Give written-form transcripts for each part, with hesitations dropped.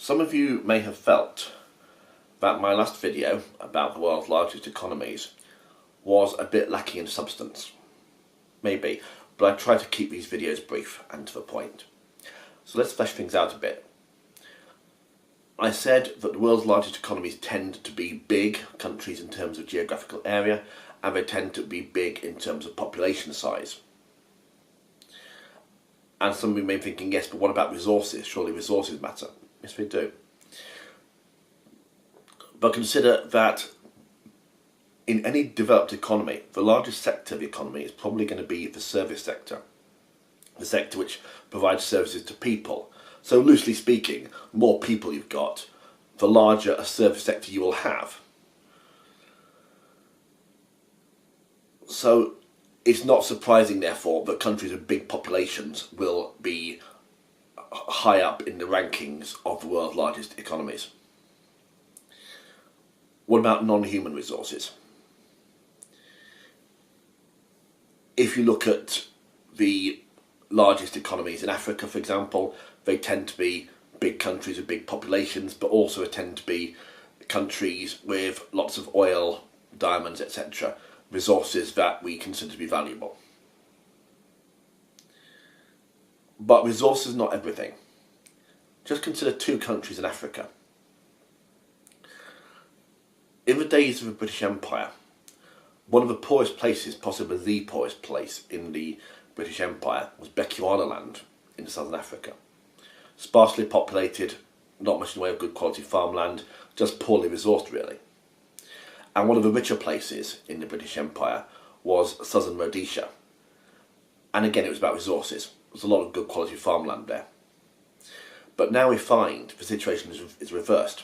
Some of you may have felt that my last video about the world's largest economies was a bit lacking in substance. Maybe, but I try to keep these videos brief and to the point. So let's flesh things out a bit. I said that the world's largest economies tend to be big countries in terms of geographical area, and they tend to be big in terms of population size. And some of you may be thinking, yes, but what about resources? Surely resources matter. Yes, they do. But consider that in any developed economy, the largest sector of the economy is probably going to be the service sector. The sector which provides services to people. So loosely speaking, the more people you've got, the larger a service sector you will have. So it's not surprising, therefore, that countries with big populations will be high up in the rankings of the world's largest economies. What about non-human resources? If you look at the largest economies in Africa, for example, they tend to be big countries with big populations, but also tend to be countries with lots of oil, diamonds, etc., resources that we consider to be valuable. But resources are not everything. Just consider two countries in Africa. In the days of the British Empire, one of the poorest places, possibly the poorest place in the British Empire, was Bechuanaland in southern Africa. Sparsely populated, not much in the way of good quality farmland, just poorly resourced really. And one of the richer places in the British Empire was southern Rhodesia. And again, it was about resources. There was a lot of good quality farmland there. But now we find the situation is reversed.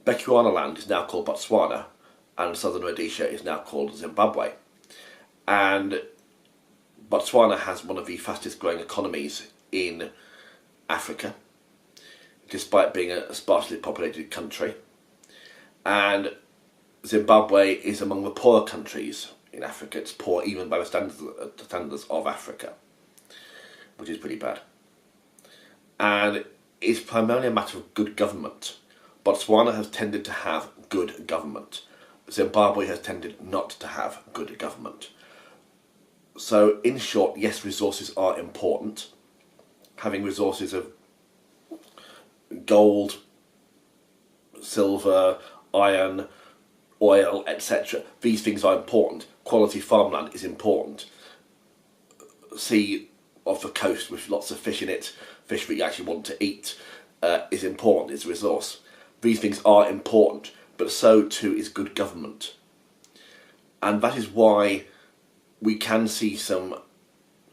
Bechuanaland is now called Botswana, and southern Rhodesia is now called Zimbabwe. And Botswana has one of the fastest growing economies in Africa, despite being a sparsely populated country. And Zimbabwe is among the poorer countries in Africa. It's poor even by the standards of Africa, which is pretty bad. And it's primarily a matter of good government. Botswana has tended to have good government. Zimbabwe has tended not to have good government. So, in short, yes, resources are important. Having resources of gold, silver, iron, oil, etc. These things are important. Quality farmland is important. Sea off the coast with lots of fish in it, fish that you actually want to eat, is important, is a resource. These things are important, but so too is good government. And that is why we can see some,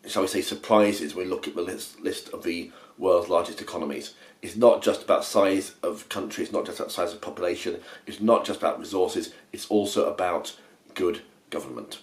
shall we say, surprises when we look at the list of the world's largest economies. It's not just about size of country, it's not just about size of population, it's not just about resources, it's also about good government.